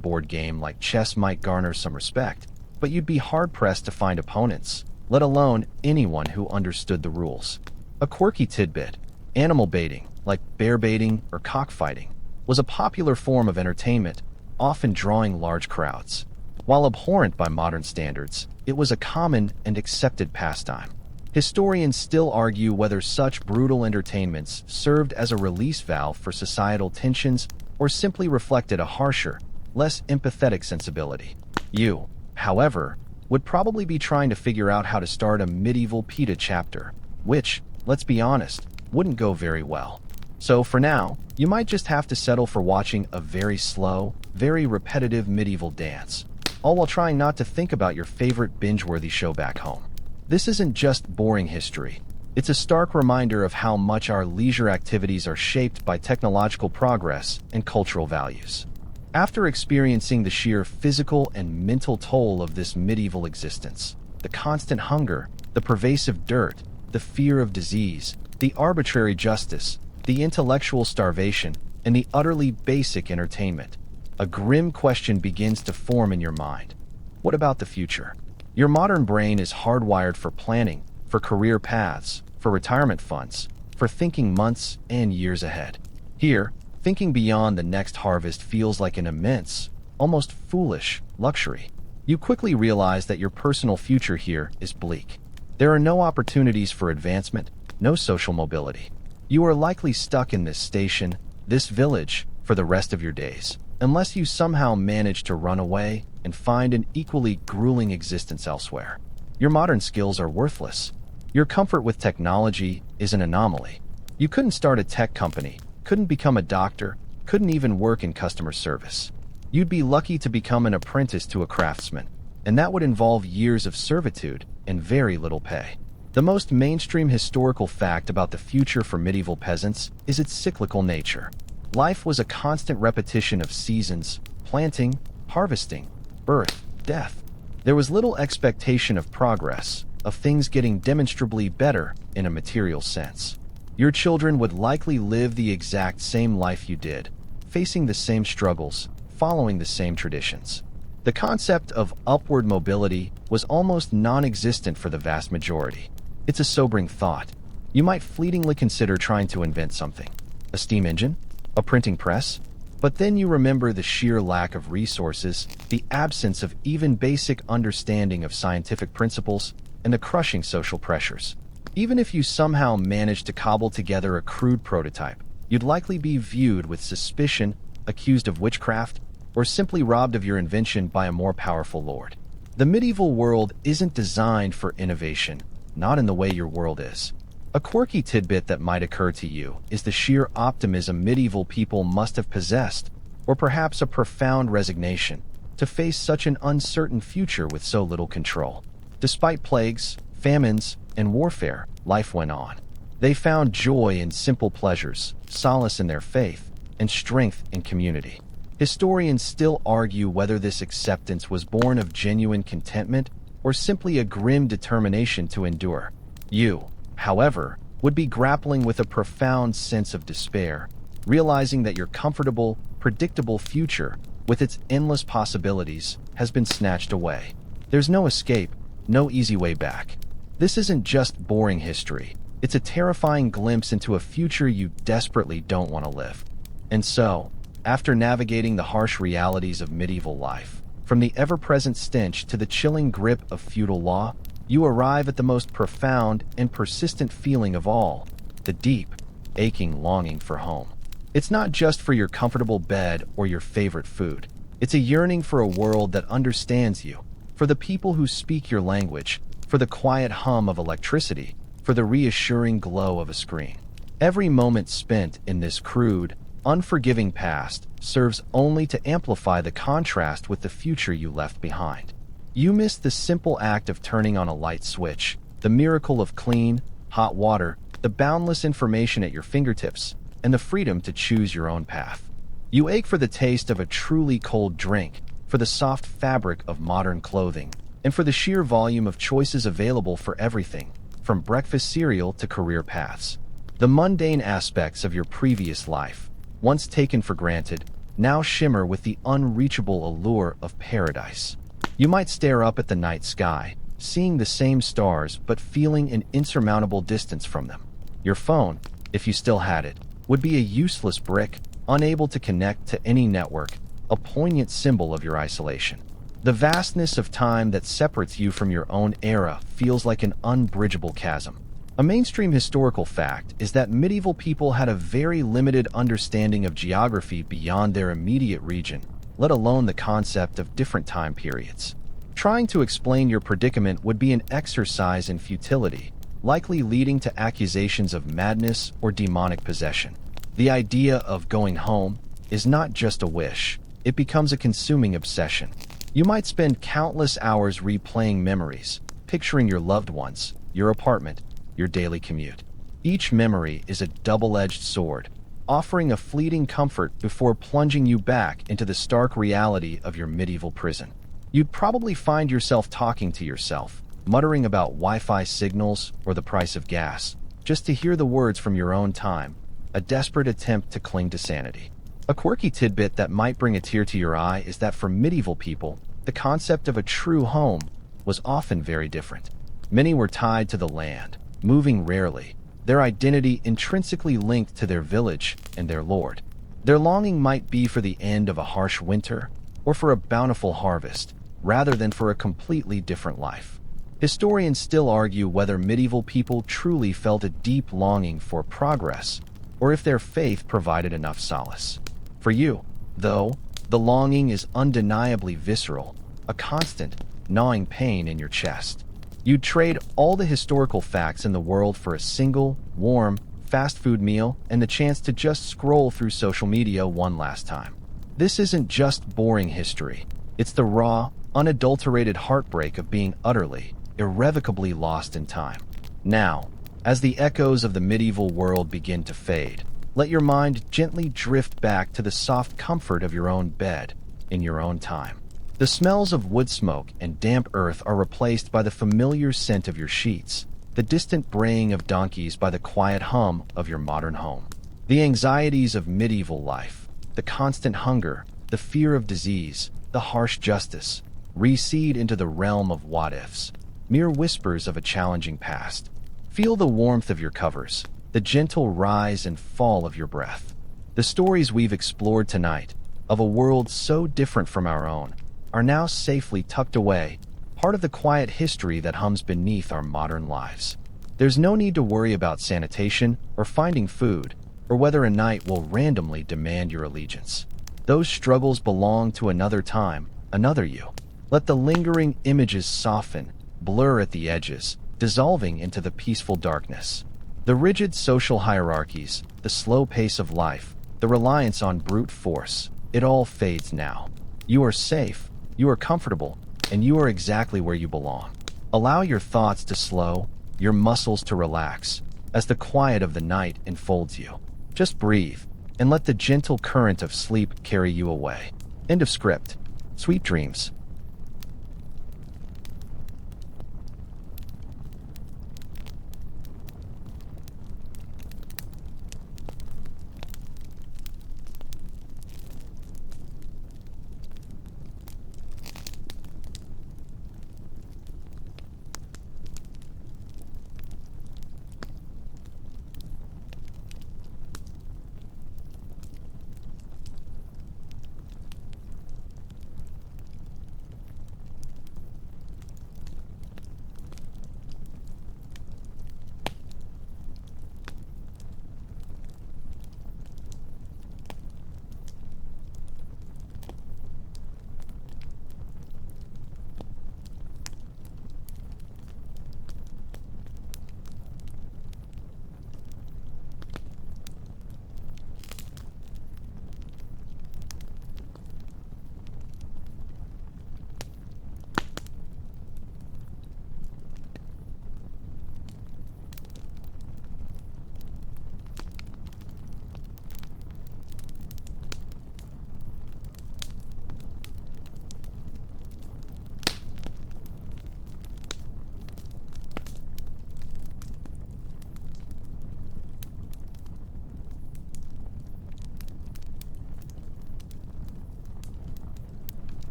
board game like chess might garner some respect, but you'd be hard-pressed to find opponents, let alone anyone who understood the rules. A quirky tidbit: animal baiting, like bear baiting or cockfighting, was a popular form of entertainment, often drawing large crowds. While abhorrent by modern standards, it was a common and accepted pastime. Historians still argue whether such brutal entertainments served as a release valve for societal tensions or simply reflected a harsher, less empathetic sensibility. You, however, would probably be trying to figure out how to start a medieval PETA chapter, which, let's be honest, wouldn't go very well. So for now, you might just have to settle for watching a very slow, very repetitive medieval dance, all while trying not to think about your favorite binge-worthy show back home. This isn't just boring history. It's a stark reminder of how much our leisure activities are shaped by technological progress and cultural values. After experiencing the sheer physical and mental toll of this medieval existence, the constant hunger, the pervasive dirt, the fear of disease, the arbitrary justice, the intellectual starvation, and the utterly basic entertainment, a grim question begins to form in your mind. What about the future? Your modern brain is hardwired for planning, for career paths, for retirement funds, for thinking months and years ahead. Here, thinking beyond the next harvest feels like an immense, almost foolish, luxury. You quickly realize that your personal future here is bleak. There are no opportunities for advancement, no social mobility. You are likely stuck in this station, this village, for the rest of your days, unless you somehow manage to run away and find an equally grueling existence elsewhere. Your modern skills are worthless. Your comfort with technology is an anomaly. You couldn't start a tech company, couldn't become a doctor, couldn't even work in customer service. You'd be lucky to become an apprentice to a craftsman, and that would involve years of servitude and very little pay. The most mainstream historical fact about the future for medieval peasants is its cyclical nature. Life was a constant repetition of seasons, planting, harvesting, birth, death. There was little expectation of progress, of things getting demonstrably better in a material sense. Your children would likely live the exact same life you did, facing the same struggles, following the same traditions. The concept of upward mobility was almost non-existent for the vast majority. It's a sobering thought. You might fleetingly consider trying to invent something. A steam engine? A printing press? But then you remember the sheer lack of resources, the absence of even basic understanding of scientific principles, and the crushing social pressures. Even if you somehow managed to cobble together a crude prototype, you'd likely be viewed with suspicion, accused of witchcraft, or simply robbed of your invention by a more powerful lord. The medieval world isn't designed for innovation, not in the way your world is. A quirky tidbit that might occur to you is the sheer optimism medieval people must have possessed, or perhaps a profound resignation, to face such an uncertain future with so little control. Despite plagues, famines, and warfare, life went on. They found joy in simple pleasures, solace in their faith, and strength in community. Historians still argue whether this acceptance was born of genuine contentment or simply a grim determination to endure. You, however, would be grappling with a profound sense of despair, realizing that your comfortable, predictable future, with its endless possibilities, has been snatched away. There's no escape, no easy way back. This isn't just boring history. It's a terrifying glimpse into a future you desperately don't want to live. And so, after navigating the harsh realities of medieval life, from the ever-present stench to the chilling grip of feudal law, you arrive at the most profound and persistent feeling of all, the deep, aching longing for home. It's not just for your comfortable bed or your favorite food. It's a yearning for a world that understands you, for the people who speak your language, for the quiet hum of electricity, for the reassuring glow of a screen. Every moment spent in this crude, unforgiving past serves only to amplify the contrast with the future you left behind. You miss the simple act of turning on a light switch, the miracle of clean, hot water, the boundless information at your fingertips, and the freedom to choose your own path. You ache for the taste of a truly cold drink, for the soft fabric of modern clothing, and for the sheer volume of choices available for everything, from breakfast cereal to career paths. The mundane aspects of your previous life, once taken for granted, now shimmer with the unreachable allure of paradise. You might stare up at the night sky, seeing the same stars but feeling an insurmountable distance from them. Your phone, if you still had it, would be a useless brick, unable to connect to any network, a poignant symbol of your isolation. The vastness of time that separates you from your own era feels like an unbridgeable chasm. A mainstream historical fact is that medieval people had a very limited understanding of geography beyond their immediate region, let alone the concept of different time periods. Trying to explain your predicament would be an exercise in futility, likely leading to accusations of madness or demonic possession. The idea of going home is not just a wish, it becomes a consuming obsession. You might spend countless hours replaying memories, picturing your loved ones, your apartment, your daily commute. Each memory is a double-edged sword, offering a fleeting comfort before plunging you back into the stark reality of your medieval prison. You'd probably find yourself talking to yourself, muttering about Wi-Fi signals or the price of gas, just to hear the words from your own time, a desperate attempt to cling to sanity. A quirky tidbit that might bring a tear to your eye is that for medieval people, the concept of a true home was often very different. Many were tied to the land, moving rarely, their identity intrinsically linked to their village and their lord. Their longing might be for the end of a harsh winter or for a bountiful harvest, rather than for a completely different life. Historians still argue whether medieval people truly felt a deep longing for progress, or if their faith provided enough solace. For you, though, the longing is undeniably visceral, a constant, gnawing pain in your chest. You'd trade all the historical facts in the world for a single, warm, fast food meal and the chance to just scroll through social media one last time. This isn't just boring history. It's the raw, unadulterated heartbreak of being utterly, irrevocably lost in time. Now, as the echoes of the medieval world begin to fade, let your mind gently drift back to the soft comfort of your own bed, in your own time. The smells of wood smoke and damp earth are replaced by the familiar scent of your sheets, the distant braying of donkeys by the quiet hum of your modern home. The anxieties of medieval life, the constant hunger, the fear of disease, the harsh justice, recede into the realm of what-ifs, mere whispers of a challenging past. Feel the warmth of your covers, the gentle rise and fall of your breath. The stories we've explored tonight, of a world so different from our own, are now safely tucked away, part of the quiet history that hums beneath our modern lives. There's no need to worry about sanitation or finding food, or whether a night will randomly demand your allegiance. Those struggles belong to another time, another you. Let the lingering images soften, blur at the edges, dissolving into the peaceful darkness. The rigid social hierarchies, the slow pace of life, the reliance on brute force, it all fades now. You are safe, you are comfortable, and you are exactly where you belong. Allow your thoughts to slow, your muscles to relax, as the quiet of the night enfolds you. Just breathe, and let the gentle current of sleep carry you away. End of script. Sweet dreams.